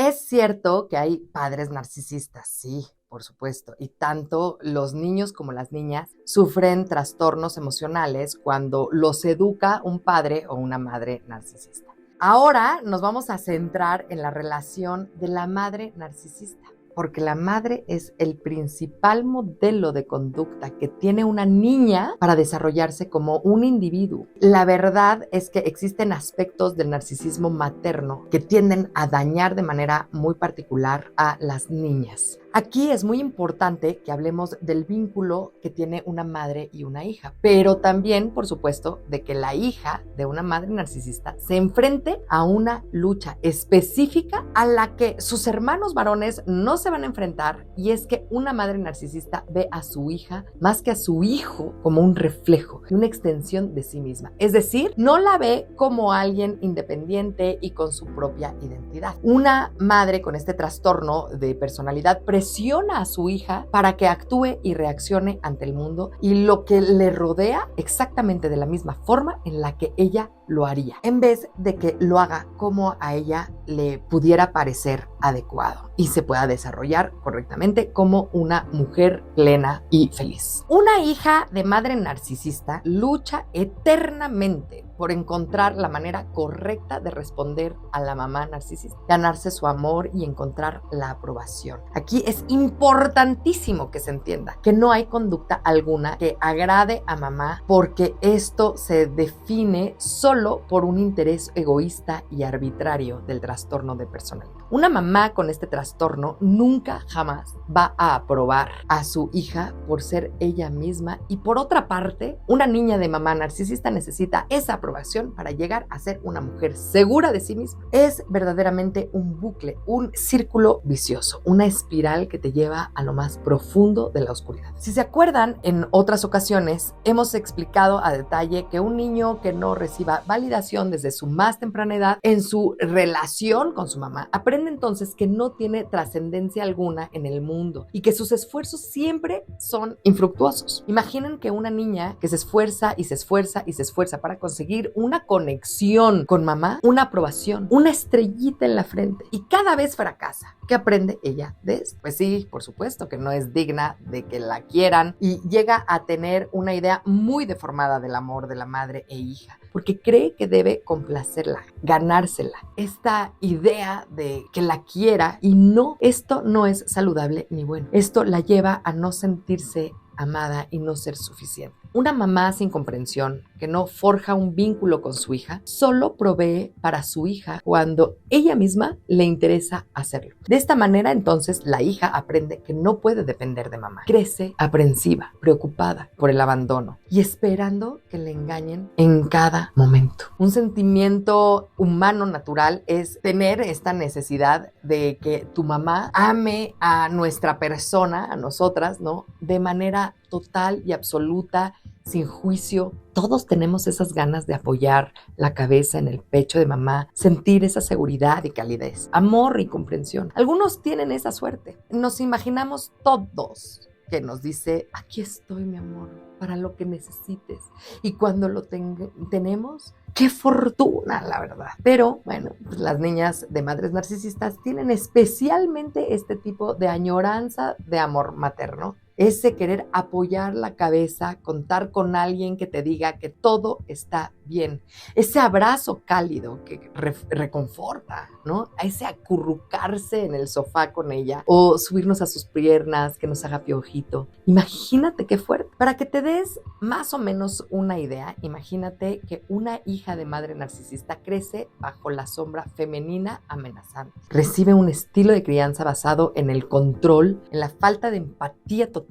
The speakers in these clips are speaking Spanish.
Es cierto que hay padres narcisistas, sí, por supuesto, y tanto los niños como las niñas sufren trastornos emocionales cuando los educa un padre o una madre narcisista. Ahora nos vamos a centrar en la relación de la madre narcisista, porque la madre es el principal modelo de conducta que tiene una niña para desarrollarse como un individuo. La verdad es que existen aspectos del narcisismo materno que tienden a dañar de manera muy particular a las niñas. Aquí es muy importante que hablemos del vínculo que tiene una madre y una hija, pero también, por supuesto, de que la hija de una madre narcisista se enfrente a una lucha específica a la que sus hermanos varones no se van a enfrentar, y es que una madre narcisista ve a su hija más que a su hijo como un reflejo y una extensión de sí misma. Es decir, no la ve como alguien independiente y con su propia identidad. Una madre con este trastorno de personalidad presiona a su hija para que actúe y reaccione ante el mundo y lo que le rodea exactamente de la misma forma en la que ella lo haría, en vez de que lo haga como a ella le pudiera parecer adecuado y se pueda desarrollar correctamente como una mujer plena y feliz. Una hija de madre narcisista lucha eternamente por encontrar la manera correcta de responder a la mamá narcisista, ganarse su amor y encontrar la aprobación. Aquí es importantísimo que se entienda que no hay conducta alguna que agrade a mamá, porque esto se define solo por un interés egoísta y arbitrario del trastorno de personalidad. Una mamá con este trastorno nunca jamás va a aprobar a su hija por ser ella misma, y por otra parte, una niña de mamá narcisista necesita esa aprobación para llegar a ser una mujer segura de sí misma. Es verdaderamente un bucle, un círculo vicioso, una espiral que te lleva a lo más profundo de la oscuridad. Si se acuerdan, en otras ocasiones hemos explicado a detalle que un niño que no reciba validación desde su más temprana edad en su relación con su mamá aprende entonces que no tiene trascendencia alguna en el mundo y que sus esfuerzos siempre son infructuosos. Imaginen que una niña que se esfuerza y se esfuerza y se esfuerza para conseguir una conexión con mamá, una aprobación, una estrellita en la frente, y cada vez fracasa. ¿Qué aprende ella de esto? Pues sí, por supuesto que no es digna de que la quieran, y llega a tener una idea muy deformada del amor de la madre e hija, porque cree que debe complacerla, ganársela. Esta idea de que la quiera, y no, esto no es saludable ni bueno. Esto la lleva a no sentirse amada y no ser suficiente. Una mamá sin comprensión, que no forja un vínculo con su hija, solo provee para su hija cuando ella misma le interesa hacerlo. De esta manera, entonces, la hija aprende que no puede depender de mamá. Crece aprensiva, preocupada por el abandono y esperando que le engañen en cada momento. Un sentimiento humano natural es tener esta necesidad de que tu mamá ame a nuestra persona, a nosotras, ¿no? De manera total y absoluta, sin juicio. Todos tenemos esas ganas de apoyar la cabeza en el pecho de mamá, sentir esa seguridad y calidez, amor y comprensión. Algunos tienen esa suerte. Nos imaginamos todos que nos dice: aquí estoy, mi amor, para lo que necesites. Y cuando lo tenemos, ¡qué fortuna, la verdad! Pero, bueno, pues las niñas de madres narcisistas tienen especialmente este tipo de añoranza de amor materno. Ese querer apoyar la cabeza, contar con alguien que te diga que todo está bien. Ese abrazo cálido que reconforta, ¿no? A ese acurrucarse en el sofá con ella o subirnos a sus piernas, que nos haga piojito. Imagínate qué fuerte. Para que te des más o menos una idea, imagínate que una hija de madre narcisista crece bajo la sombra femenina amenazante. Recibe un estilo de crianza basado en el control, en la falta de empatía total.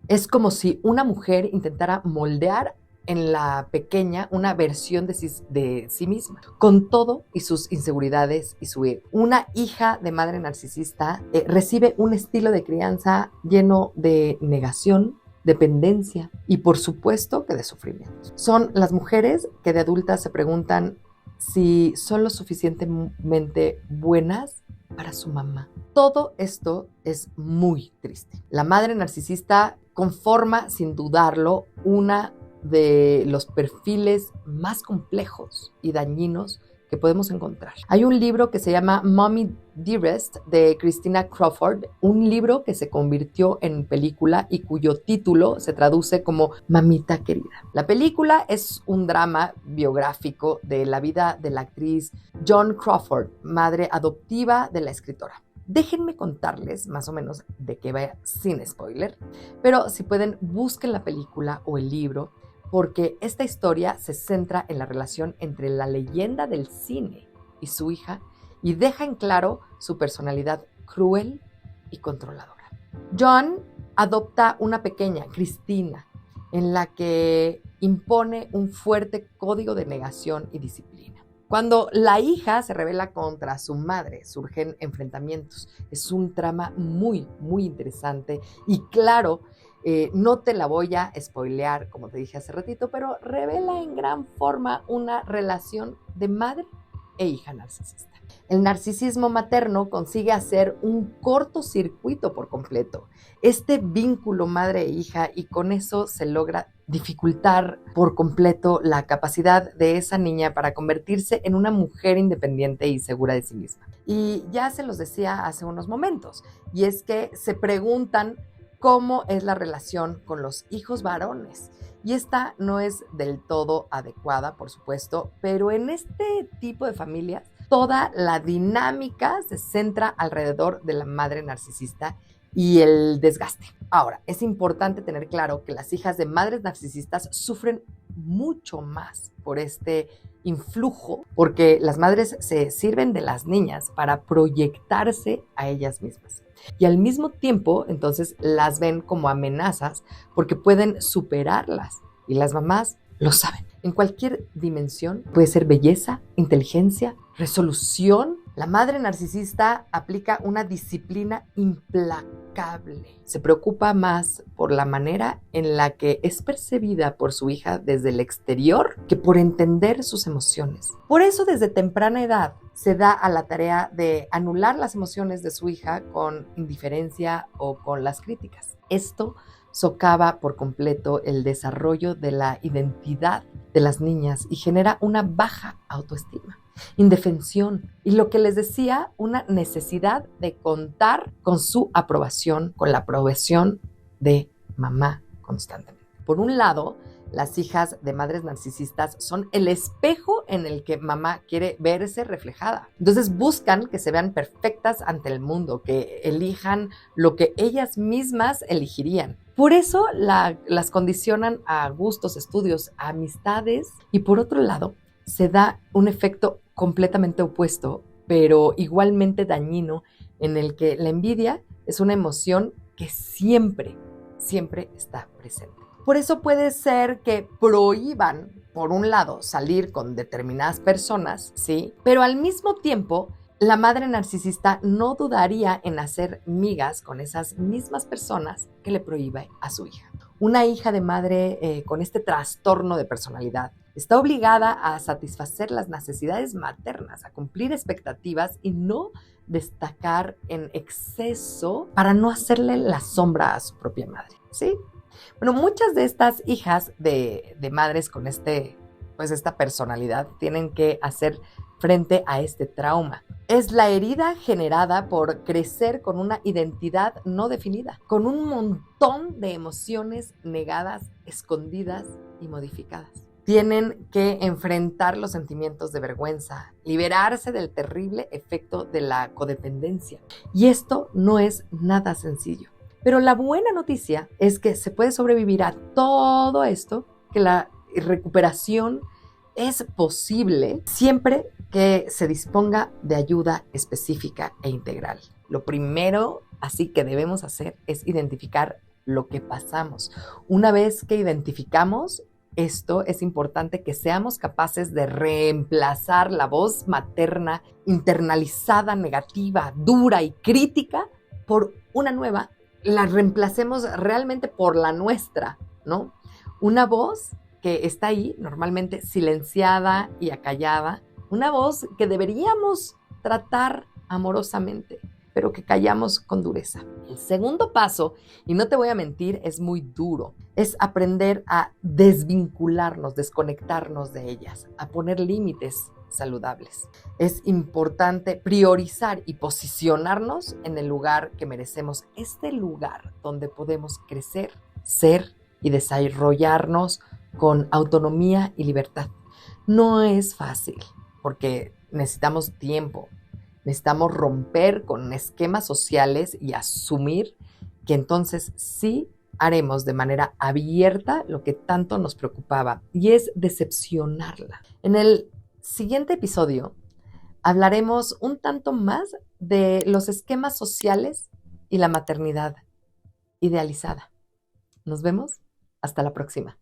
Es como si una mujer intentara moldear en la pequeña una versión de sí misma, con todo y sus inseguridades y su ego. Una hija de madre narcisista recibe un estilo de crianza lleno de negación, dependencia y, por supuesto, que de sufrimiento. Son las mujeres que de adultas se preguntan si son lo suficientemente buenas para su mamá. Todo esto es muy triste. La madre narcisista conforma, sin dudarlo, una de los perfiles más complejos y dañinos que podemos encontrar. Hay un libro que se llama Mommy Dearest de Christina Crawford, un libro que se convirtió en película y cuyo título se traduce como Mamita Querida. La película es un drama biográfico de la vida de la actriz Joan Crawford, madre adoptiva de la escritora. Déjenme contarles más o menos de qué va sin spoiler, pero si pueden, busquen la película o el libro, porque esta historia se centra en la relación entre la leyenda del cine y su hija y deja en claro su personalidad cruel y controladora. John adopta una pequeña, Cristina, en la que impone un fuerte código de negación y disciplina. Cuando la hija se rebela contra su madre, surgen enfrentamientos. Es un trama muy, muy interesante y claro, no te la voy a spoilear, como te dije hace ratito, pero revela en gran forma una relación de madre e hija narcisista. El narcisismo materno consigue hacer un cortocircuito por completo, este vínculo madre e hija, y con eso se logra dificultar por completo la capacidad de esa niña para convertirse en una mujer independiente y segura de sí misma. Y ya se los decía hace unos momentos, y es que se preguntan cómo es la relación con los hijos varones. Y esta no es del todo adecuada, por supuesto, pero en este tipo de familias, toda la dinámica se centra alrededor de la madre narcisista y el desgaste. Ahora, es importante tener claro que las hijas de madres narcisistas sufren mucho más por este influjo, porque las madres se sirven de las niñas para proyectarse a ellas mismas. Y al mismo tiempo, entonces, las ven como amenazas porque pueden superarlas. Y las mamás lo saben. En cualquier dimensión, puede ser belleza, inteligencia, resolución. La madre narcisista aplica una disciplina implacable. Se preocupa más por la manera en la que es percibida por su hija desde el exterior que por entender sus emociones. Por eso, desde temprana edad, se da a la tarea de anular las emociones de su hija con indiferencia o con las críticas. Esto socava por completo el desarrollo de la identidad de las niñas y genera una baja autoestima, indefensión y, lo que les decía, una necesidad de contar con su aprobación, con la aprobación de mamá constantemente. Por un lado, las hijas de madres narcisistas son el espejo en el que mamá quiere verse reflejada. Entonces buscan que se vean perfectas ante el mundo, que elijan lo que ellas mismas elegirían. Por eso las condicionan a gustos, estudios, a amistades, y por otro lado se da un efecto completamente opuesto, pero igualmente dañino, en el que la envidia es una emoción que siempre está presente. Por eso puede ser que prohíban, por un lado, salir con determinadas personas, ¿sí? Pero al mismo tiempo, la madre narcisista no dudaría en hacer migas con esas mismas personas que le prohíbe a su hija. Una hija de madre con este trastorno de personalidad está obligada a satisfacer las necesidades maternas, a cumplir expectativas y no destacar en exceso para no hacerle la sombra a su propia madre, ¿sí? Bueno, muchas de estas hijas de madres con esta personalidad tienen que hacer frente a este trauma. Es la herida generada por crecer con una identidad no definida, con un montón de emociones negadas, escondidas y modificadas. Tienen que enfrentar los sentimientos de vergüenza, liberarse del terrible efecto de la codependencia. Y esto no es nada sencillo. Pero la buena noticia es que se puede sobrevivir a todo esto, que la recuperación es posible siempre que se disponga de ayuda específica e integral. Lo primero, así, que debemos hacer es identificar lo que pasamos. Una vez que identificamos esto, es importante que seamos capaces de reemplazar la voz materna internalizada, negativa, dura y crítica por una nueva. La reemplacemos realmente por la nuestra, ¿no? Una voz que está ahí, normalmente silenciada y acallada, una voz que deberíamos tratar amorosamente, pero que callamos con dureza. El segundo paso, y no te voy a mentir, es muy duro, es aprender a desvincularnos, desconectarnos de ellas, a poner límites saludables. Es importante priorizar y posicionarnos en el lugar que merecemos, este lugar donde podemos crecer, ser y desarrollarnos con autonomía y libertad. No es fácil porque necesitamos tiempo, necesitamos romper con esquemas sociales y asumir que entonces sí haremos de manera abierta lo que tanto nos preocupaba, y es decepcionarla. En el siguiente episodio hablaremos un tanto más de los esquemas sociales y la maternidad idealizada. Nos vemos. Hasta la próxima.